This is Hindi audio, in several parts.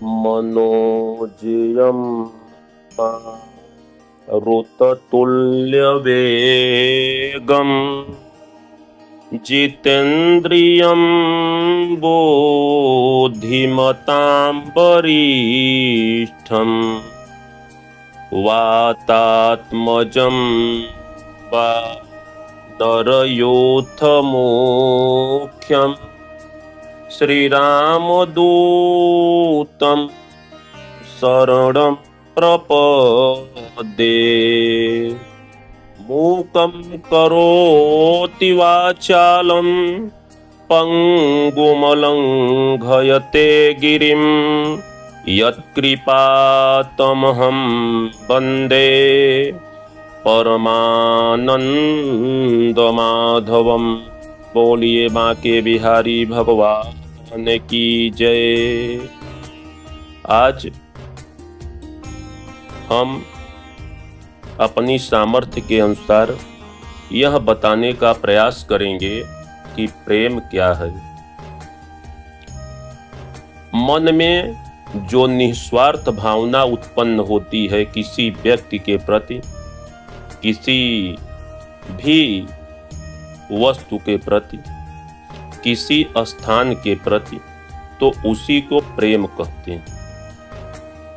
मनोजयं ऋततुल्यवेगम् जितेन्द्रियं बुद्धिमतां वरिष्ठं वातात्मजं वानरयोथमुख्यं श्रीरामदूतं शरणं प्रपद्ये। मूकं करोति वाचालं पङ्गुमलङ्घयते गिरिं यत्कृपातमहं वन्दे परमानन्दमाधवं। बोलिए बांके बिहारी भगवान की जय। आज हम अपनी सामर्थ्य के अनुसार यह बताने का प्रयास करेंगे कि प्रेम क्या है। मन में जो निस्वार्थ भावना उत्पन्न होती है किसी व्यक्ति के प्रति, किसी भी वस्तु के प्रति, किसी स्थान के प्रति, तो उसी को प्रेम कहते हैं।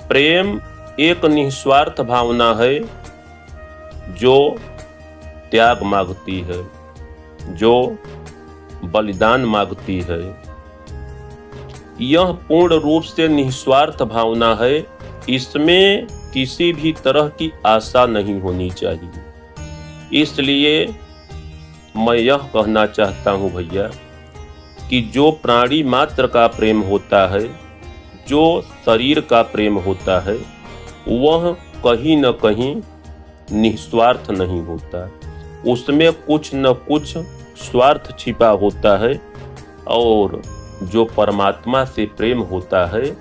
प्रेम एक निस्वार्थ भावना है जो त्याग मांगती है, जो बलिदान मांगती है। यह पूर्ण रूप से निस्वार्थ भावना है। इसमें किसी भी तरह की आशा नहीं होनी चाहिए। इसलिए मैं यह कहना चाहता हूँ भैया कि जो प्राणी मात्र का प्रेम होता है, जो शरीर का प्रेम होता है, वह कहीं न कहीं निस्वार्थ नहीं होता। उसमें कुछ न कुछ स्वार्थ छिपा होता है। और जो परमात्मा से प्रेम होता है,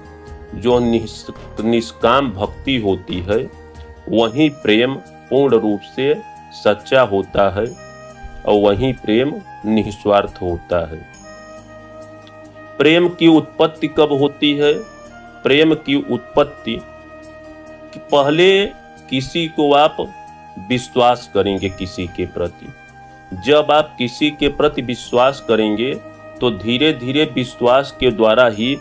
जो निष्काम भक्ति होती है, वही प्रेम पूर्ण रूप से सच्चा होता है और वही प्रेम निस्वार्थ होता है। प्रेम की उत्पत्ति कब होती है? प्रेम की उत्पत्ति पहले किसी को आप विश्वास करेंगे किसी के प्रति। जब आप किसी के प्रति विश्वास करेंगे तो धीरे धीरे विश्वास के द्वारा ही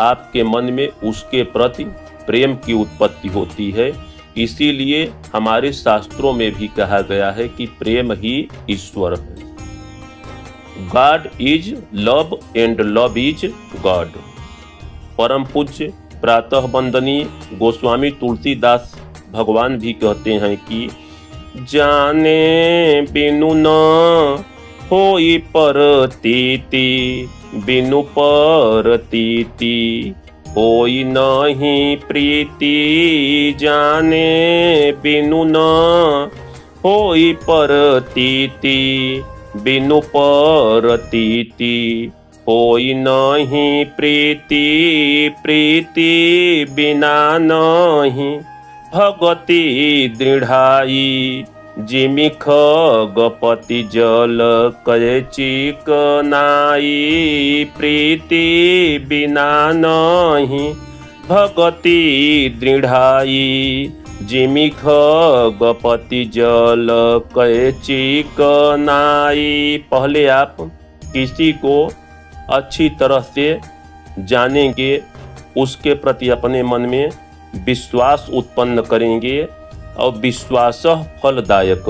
आपके मन में उसके प्रति प्रेम की उत्पत्ति होती है। इसीलिए हमारे शास्त्रों में भी कहा गया है कि प्रेम ही ईश्वर है। God is love and love is God. परम पूज्य प्रातः वंदनीय गोस्वामी तुलसीदास भगवान भी कहते हैं कि जाने बिनु न होई परतीति, बिनु परतीति होई नहीं प्रीति। जाने बिनु न होई परतीति, बिनु परतीति होई नहीं प्रीति। प्रीति बिना नहीं भगति दृढ़ाई, जिमि खगपति जल कय चिकनाई। प्रीति बिना नहीं भगति दृढ़ाई, जिमि खगपति जल कय चिकनाई। पहले आप किसी को अच्छी तरह से जानेंगे, उसके प्रति अपने मन में विश्वास उत्पन्न करेंगे और विश्वास फलदायक।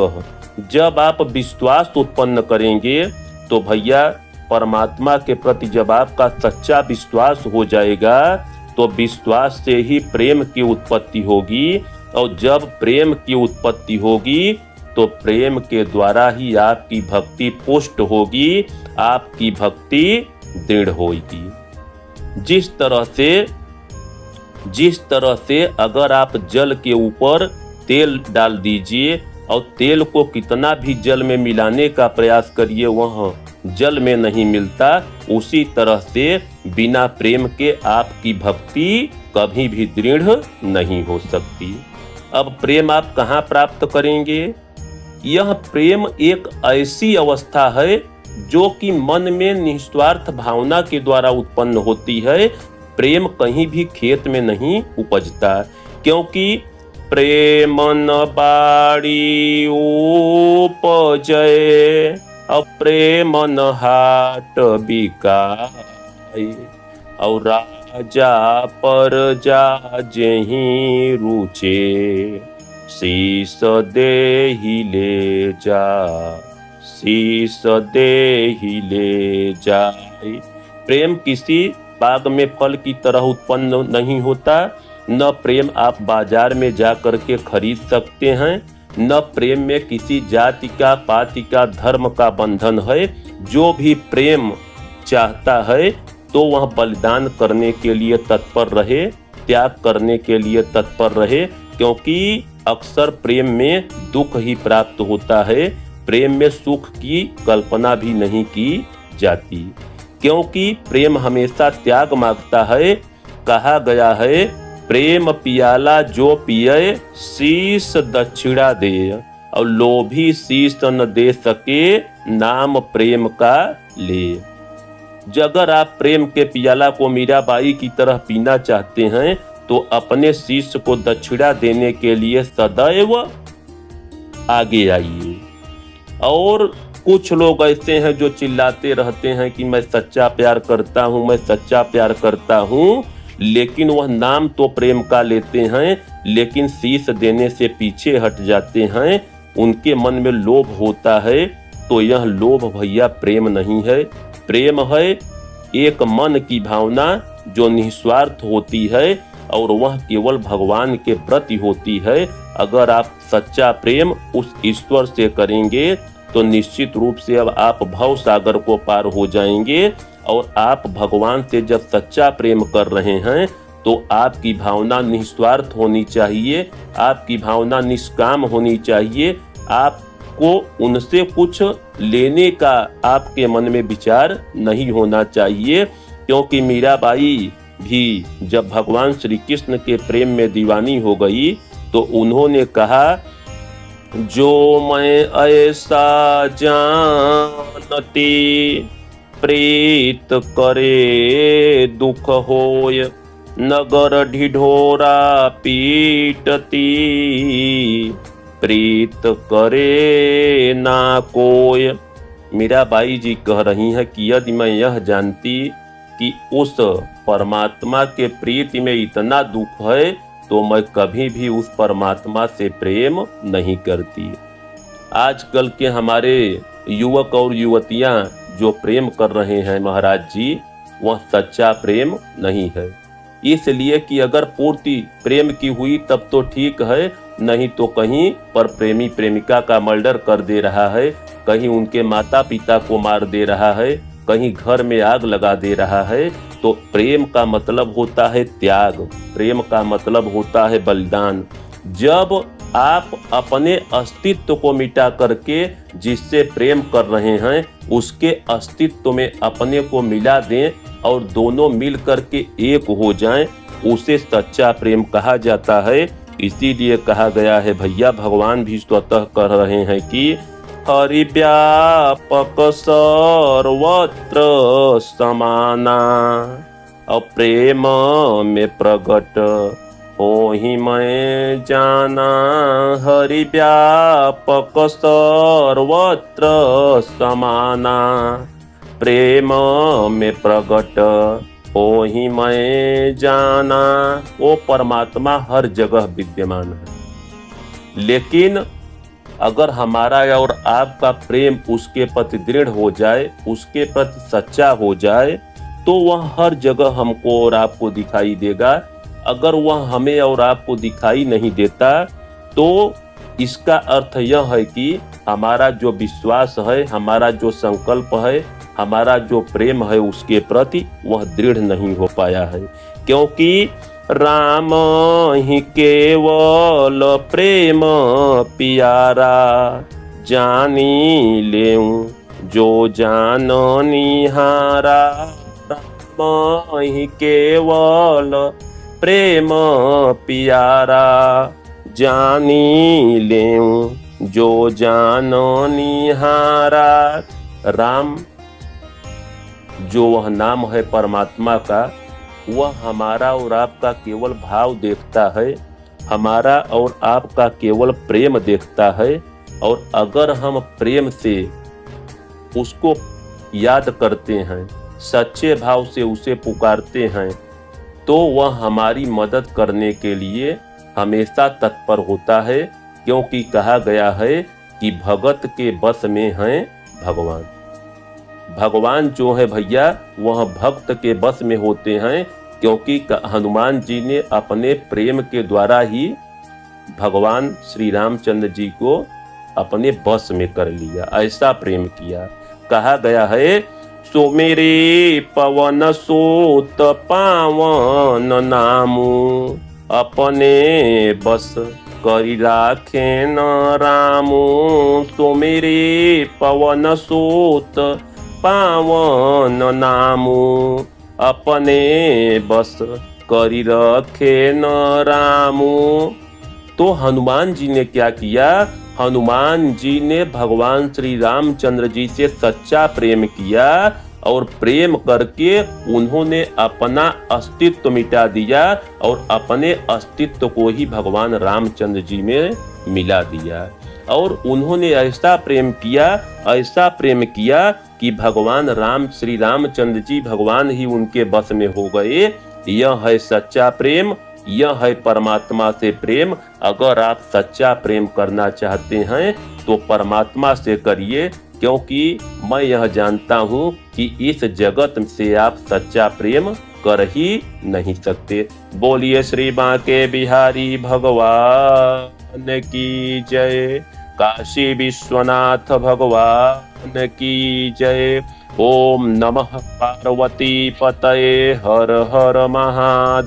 जब आप विश्वास उत्पन्न करेंगे तो भैया परमात्मा के प्रति जब आपका सच्चा विश्वास हो जाएगा तो विश्वास से ही प्रेम की उत्पत्ति होगी। और जब प्रेम की उत्पत्ति होगी तो प्रेम के द्वारा ही आपकी भक्ति पुष्ट होगी, आपकी भक्ति दृढ़ होगी। जिस तरह से अगर आप जल के ऊपर तेल डाल दीजिए और तेल को कितना भी जल में मिलाने का प्रयास करिए वह जल में नहीं मिलता, उसी तरह से बिना प्रेम के आपकी भक्ति कभी भी दृढ़ नहीं हो सकती। अब प्रेम आप कहाँ प्राप्त करेंगे? यह प्रेम एक ऐसी अवस्था है जो कि मन में निस्वार्थ भावना के द्वारा उत्पन्न होती है प्रेम कहीं भी खेत में नहीं उपजता, क्योंकि प्रेम न बाड़ी उपजय, अप्रेम न हाट बिकाय, और राजा परजा जेहि रुचे, शीस देहि ले जा, शीस देहि ले जाय। प्रेम किसी बाग में फल की तरह उत्पन्न नहीं होता, न प्रेम आप बाजार में जा करके खरीद सकते हैं, न प्रेम में किसी जाति का, पाति का, धर्म का बंधन है। जो भी प्रेम चाहता है तो वह बलिदान करने के लिए तत्पर रहे, त्याग करने के लिए तत्पर रहे, क्योंकि अक्सर प्रेम में दुख ही प्राप्त होता है, प्रेम में सुख की कल्पना भी नहीं की जाती, क्योंकि प्रेम हमेशा त्याग मांगता है। कहा गया है, प्रेम पियाला जो पिए शीश दक्षिणा दे, और लोभी शीश न दे सके नाम प्रेम का ले। अगर आप प्रेम के पियाला को मीराबाई की तरह पीना चाहते हैं तो अपने शीश को दक्षिणा देने के लिए सदैव आगे आइए। और कुछ लोग ऐसे हैं जो चिल्लाते रहते हैं कि मैं सच्चा प्यार करता हूं, मैं सच्चा प्यार करता हूं, लेकिन वह नाम तो प्रेम का लेते हैं, लेकिन शीश देने से पीछे हट जाते हैं। उनके मन में लोभ होता है, तो यह लोभ भैया प्रेम नहीं है। प्रेम है एक मन की भावना जो निस्वार्थ होती है, और वह केवल भगवान के प्रति होती है। अगर आप सच्चा प्रेम उस ईश्वर से करेंगे तो निश्चित रूप से अब आप भव सागर को पार हो जाएंगे। और आप भगवान से जब सच्चा प्रेम कर रहे हैं तो आपकी भावना निस्वार्थ होनी चाहिए, आपकी भावना निष्काम होनी चाहिए। आपको उनसे कुछ लेने का आपके मन में विचार नहीं होना चाहिए, क्योंकि मीराबाई भी जब भगवान श्री कृष्ण के प्रेम में दीवानी हो गई तो उन्होंने कहा, जो मैं ऐसा जानती प्रीत करे दुख होय, नगर ढिढोरा पीटती प्रीत करे ना कोय। मीराबाई जी कह रही हैं कि यदि मैं यह जानती कि उस परमात्मा के प्रीति में इतना दुख है तो मैं कभी भी उस परमात्मा से प्रेम नहीं करती। आजकल के हमारे युवक और युवतियां जो प्रेम कर रहे हैं महाराज जी, वह सच्चा प्रेम नहीं है। इसलिए कि अगर पूर्ति प्रेम की हुई तब तो ठीक है, नहीं तो कहीं पर प्रेमी प्रेमिका का मर्डर कर दे रहा है, कहीं उनके माता पिता को मार दे रहा है, कहीं घर में आग लगा दे रहा है। तो प्रेम का मतलब होता है त्याग, प्रेम का मतलब होता है बलिदान। जब आप अपने अस्तित्व को मिटा करके जिससे प्रेम कर रहे हैं उसके अस्तित्व में अपने को मिला दें और दोनों मिल करके एक हो जाएं, उसे सच्चा प्रेम कहा जाता है। इसीलिए कहा गया है भैया, भगवान भी स्वतः कह रहे हैं कि हरि व्यापक सर्वत्र समाना, अप्रेम में प्रगट होहि मैं जाना। हरि व्यापक सर्वत्र समाना, प्रेम में प्रगट होहि मैं जाना। वो परमात्मा हर जगह विद्यमान है, लेकिन अगर हमारा और आपका प्रेम उसके प्रति दृढ़ हो जाए, उसके प्रति सच्चा हो जाए, तो वह हर जगह हमको और आपको दिखाई देगा। अगर वह हमें और आपको दिखाई नहीं देता तो इसका अर्थ यह है कि हमारा जो विश्वास है, हमारा जो संकल्प है, हमारा जो प्रेम है उसके प्रति वह दृढ़ नहीं हो पाया है। क्योंकि राम ही केवल प्रेम पियारा, जानी लेऊं जो जान निहारा। राम ही केवल प्रेम पियारा, जानी लेऊं जो जान निहारा। राम जो वह नाम है परमात्मा का, वह हमारा और आपका केवल भाव देखता है, हमारा और आपका केवल प्रेम देखता है। और अगर हम प्रेम से उसको याद करते हैं, सच्चे भाव से उसे पुकारते हैं, तो वह हमारी मदद करने के लिए हमेशा तत्पर होता है। क्योंकि कहा गया है कि भगत के बस में हैं भगवान। भगवान जो है भैया वह भक्त के बस में होते हैं, क्योंकि हनुमान जी ने अपने प्रेम के द्वारा ही भगवान श्री रामचंद्र जी को अपने बस में कर लिया, ऐसा प्रेम किया। कहा गया है, सो मेरे पवन सोत पावन नामू, अपने बस करी राखे न रामू। सो मेरे पवन सोत पावन नामू, अपने बस करी रखे न रामू। तो हनुमान जी ने क्या किया? हनुमान जी ने भगवान श्री रामचंद्र जी से सच्चा प्रेम किया और प्रेम करके उन्होंने अपना अस्तित्व मिटा दिया और अपने अस्तित्व को ही भगवान रामचंद्र जी में मिला दिया। और उन्होंने ऐसा प्रेम किया कि भगवान श्री रामचंद्र जी भगवान ही उनके बस में हो गए। यह है सच्चा प्रेम, यह है परमात्मा से प्रेम। अगर आप सच्चा प्रेम करना चाहते हैं तो परमात्मा से करिए, क्योंकि मैं यह जानता हूँ कि इस जगत से आप सच्चा प्रेम कर ही नहीं सकते। बोलिए श्री बांके बिहारी भगवान की जय, काशी विश्वनाथ भगवान की जय। ओम नमः पार्वती पतये, हर हर महादेव।